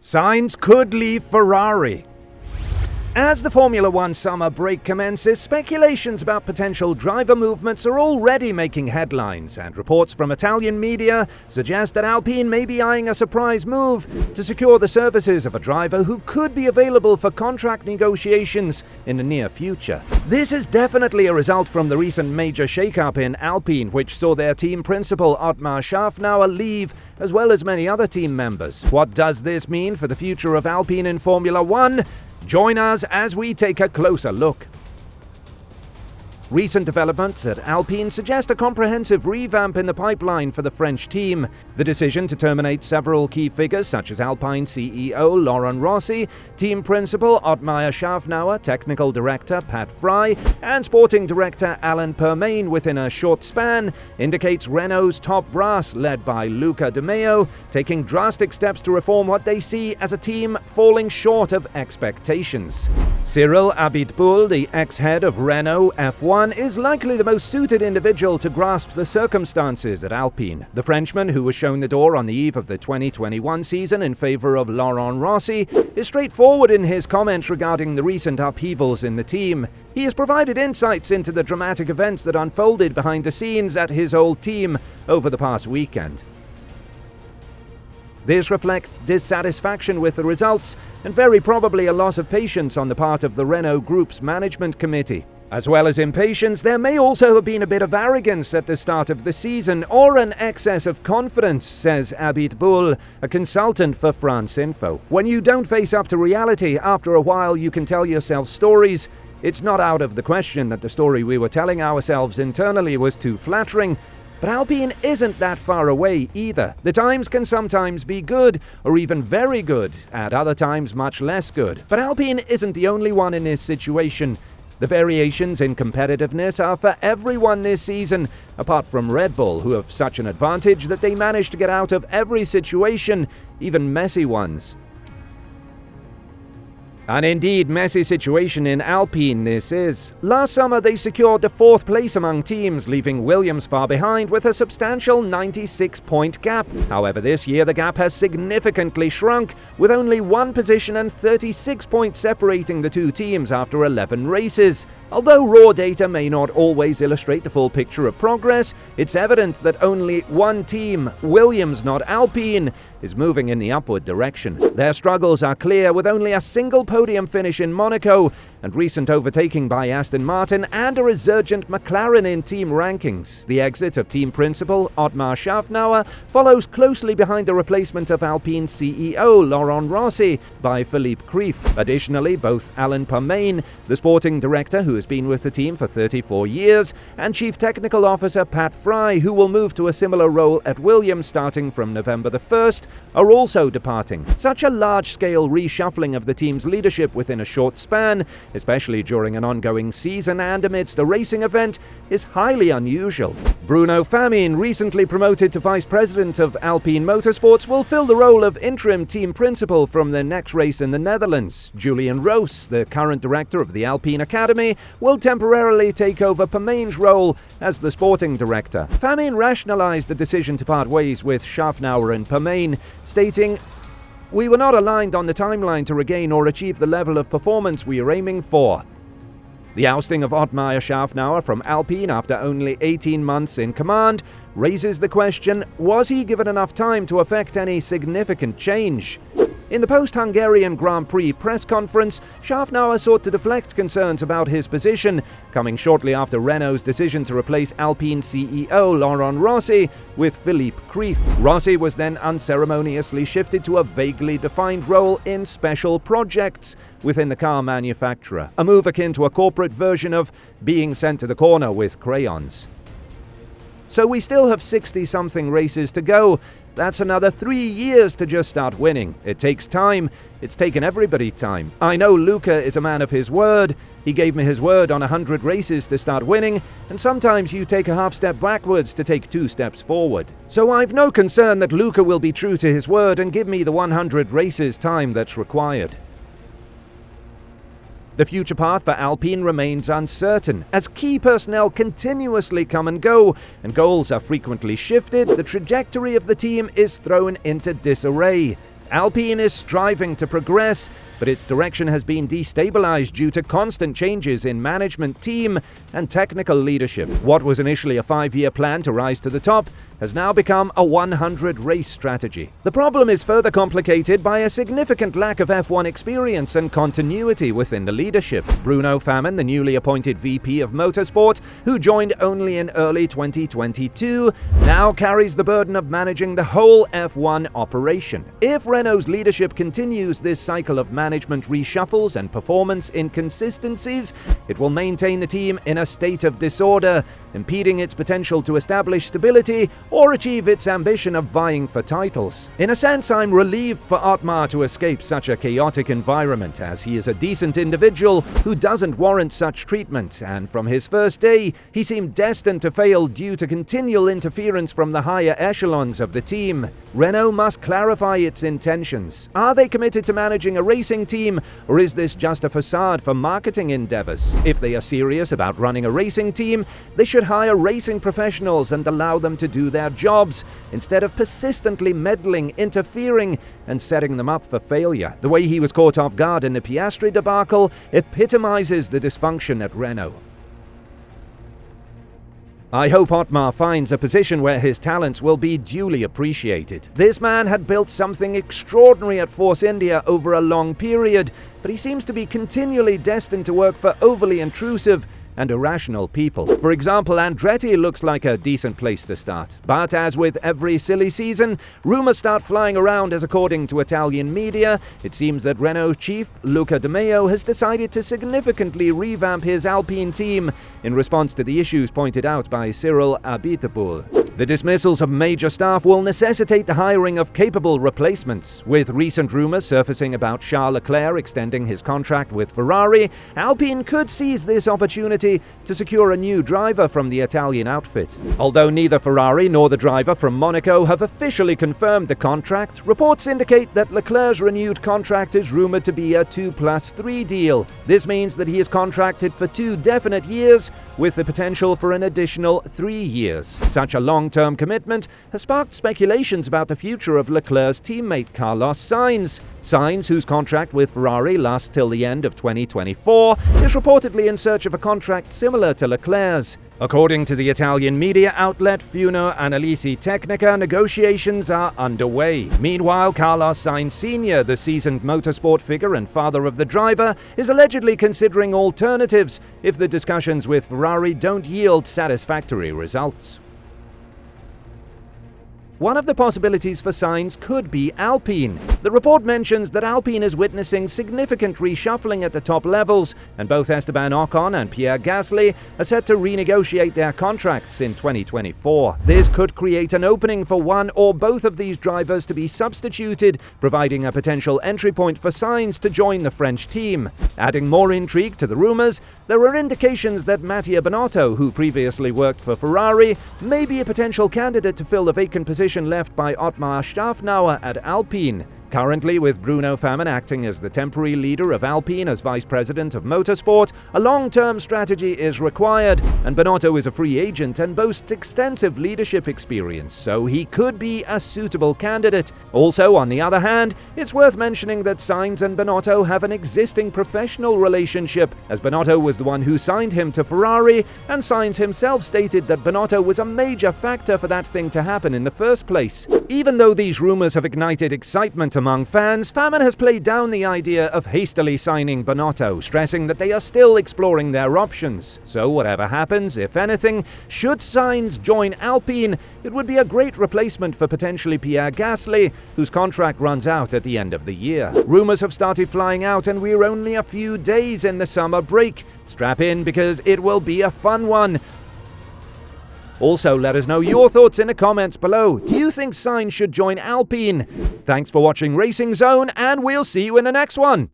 Sainz could leave Ferrari. As the Formula One summer break commences, speculations about potential driver movements are already making headlines, and reports from Italian media suggest that Alpine may be eyeing a surprise move to secure the services of a driver who could be available for contract negotiations in the near future. This is definitely a result from the recent major shakeup in Alpine, which saw their team principal Otmar Szafnauer leave, as well as many other team members. What does this mean for the future of Alpine in Formula One? Join us as we take a closer look. Recent developments at Alpine suggest a comprehensive revamp in the pipeline for the French team. The decision to terminate several key figures such as Alpine CEO Laurent Rossi, team principal Otmar Szafnauer, technical director Pat Fry, and sporting director Alain Permain within a short span indicates Renault's top brass, led by Luca De Meo, taking drastic steps to reform what they see as a team falling short of expectations. Cyril Abiteboul, the ex-head of Renault F1, is likely the most suited individual to grasp the circumstances at Alpine. The Frenchman, who was shown the door on the eve of the 2021 season in favour of Laurent Rossi, is straightforward in his comments regarding the recent upheavals in the team. He has provided insights into the dramatic events that unfolded behind the scenes at his old team over the past weekend. This reflects dissatisfaction with the results and very probably a loss of patience on the part of the Renault Group's management committee. As well as impatience, there may also have been a bit of arrogance at the start of the season, or an excess of confidence, says Abiteboul, a consultant for France Info. When you don't face up to reality, after a while you can tell yourself stories. It's not out of the question that the story we were telling ourselves internally was too flattering, but Alpine isn't that far away either. The times can sometimes be good, or even very good, at other times much less good. But Alpine isn't the only one in this situation. The variations in competitiveness are for everyone this season, apart from Red Bull, who have such an advantage that they manage to get out of every situation, even messy ones. An indeed messy situation in Alpine this is. Last summer they secured the 4th place among teams, leaving Williams far behind with a substantial 96-point gap. However, this year the gap has significantly shrunk, with only 1 position and 36 points separating the two teams after 11 races. Although raw data may not always illustrate the full picture of progress, it's evident that only one team, Williams not Alpine, is moving in the upward direction. Their struggles are clear, with only a single podium finish in Monaco and recent overtaking by Aston Martin and a resurgent McLaren in team rankings. The exit of team principal Otmar Szafnauer follows closely behind the replacement of Alpine CEO Laurent Rossi by Philippe Krief. Additionally, both Alain Permain, the sporting director who has been with the team for 34 years, and Chief Technical Officer Pat Fry, who will move to a similar role at Williams starting from November the 1st, are also departing. Such a large-scale reshuffling of the team's leadership within a short span, especially during an ongoing season and amidst a racing event, is highly unusual. Bruno Famin, recently promoted to Vice President of Alpine Motorsports, will fill the role of interim team principal from the next race in the Netherlands. Julian Roos, the current director of the Alpine Academy, will temporarily take over Permain's role as the sporting director. Famin rationalized the decision to part ways with Szafnauer and Permain, stating, "We were not aligned on the timeline to regain or achieve the level of performance we are aiming for." The ousting of Otmar Szafnauer from Alpine after only 18 months in command raises the question, was he given enough time to effect any significant change? In the post-Hungarian Grand Prix press conference, Szafnauer sought to deflect concerns about his position, coming shortly after Renault's decision to replace Alpine CEO Laurent Rossi with Philippe Krief. Rossi was then unceremoniously shifted to a vaguely defined role in special projects within the car manufacturer, a move akin to a corporate version of being sent to the corner with crayons. So we still have 60-something races to go. That's another 3 years to just start winning. It takes time. It's taken everybody time. I know Luca is a man of his word. He gave me his word on 100 races to start winning, and sometimes you take a half step backwards to take 2 steps forward. So I've no concern that Luca will be true to his word and give me the 100 races time that's required. The future path for Alpine remains uncertain. As key personnel continuously come and go, and goals are frequently shifted, the trajectory of the team is thrown into disarray. Alpine is striving to progress, but its direction has been destabilized due to constant changes in management, team, and technical leadership. What was initially a 5-year plan to rise to the top has now become a 100-race strategy. The problem is further complicated by a significant lack of F1 experience and continuity within the leadership. Bruno Famin, the newly appointed VP of Motorsport, who joined only in early 2022, now carries the burden of managing the whole F1 operation. If Renault's leadership continues this cycle of management reshuffles and performance inconsistencies, it will maintain the team in a state of disorder, impeding its potential to establish stability or achieve its ambition of vying for titles. In a sense, I'm relieved for Otmar to escape such a chaotic environment, as he is a decent individual who doesn't warrant such treatment, and from his first day, he seemed destined to fail due to continual interference from the higher echelons of the team. Renault must clarify its intentions. Are they committed to managing a racing team, or is this just a facade for marketing endeavors? If they are serious about running a racing team, they should hire racing professionals and allow them to do their jobs, instead of persistently meddling, interfering, and setting them up for failure. The way he was caught off guard in the Piastri debacle epitomizes the dysfunction at Renault. I hope Otmar finds a position where his talents will be duly appreciated. This man had built something extraordinary at Force India over a long period, but he seems to be continually destined to work for overly intrusive and irrational people. For example, Andretti looks like a decent place to start. But as with every silly season, rumors start flying around as, according to Italian media, it seems that Renault chief Luca De Meo has decided to significantly revamp his Alpine team in response to the issues pointed out by Cyril Abiteboul. The dismissals of major staff will necessitate the hiring of capable replacements. With recent rumors surfacing about Charles Leclerc extending his contract with Ferrari, Alpine could seize this opportunity to secure a new driver from the Italian outfit. Although neither Ferrari nor the driver from Monaco have officially confirmed the contract, reports indicate that Leclerc's renewed contract is rumored to be a 2+3 deal. This means that he is contracted for 2 definite years, with the potential for an additional 3 years. Such a long-term commitment has sparked speculations about the future of Leclerc's teammate Carlos Sainz. Sainz, whose contract with Ferrari lasts till the end of 2024, is reportedly in search of a contract similar to Leclerc's. According to the Italian media outlet Funo Analisi Tecnica, negotiations are underway. Meanwhile, Carlos Sainz Sr., the seasoned motorsport figure and father of the driver, is allegedly considering alternatives if the discussions with Ferrari don't yield satisfactory results. One of the possibilities for Sainz could be Alpine. The report mentions that Alpine is witnessing significant reshuffling at the top levels, and both Esteban Ocon and Pierre Gasly are set to renegotiate their contracts in 2024. This could create an opening for one or both of these drivers to be substituted, providing a potential entry point for Sainz to join the French team. Adding more intrigue to the rumors, there are indications that Mattia Binotto, who previously worked for Ferrari, may be a potential candidate to fill the vacant position left by Otmar Szafnauer at Alpine. Currently, with Bruno Famin acting as the temporary leader of Alpine as vice president of motorsport, a long-term strategy is required, and Binotto is a free agent and boasts extensive leadership experience, so he could be a suitable candidate. Also, on the other hand, it's worth mentioning that Sainz and Binotto have an existing professional relationship, as Binotto was the one who signed him to Ferrari, and Sainz himself stated that Binotto was a major factor for that thing to happen in the first place. Even though these rumors have ignited excitement among fans, Famin has played down the idea of hastily signing Binotto, stressing that they are still exploring their options. So whatever happens, if anything, should Sainz join Alpine, it would be a great replacement for potentially Pierre Gasly, whose contract runs out at the end of the year. Rumors have started flying out, and we're only a few days in the summer break. Strap in, because it will be a fun one. Also, let us know your thoughts in the comments below. Do you think Sainz should join Alpine? Thanks for watching Racing Zone, and we'll see you in the next one.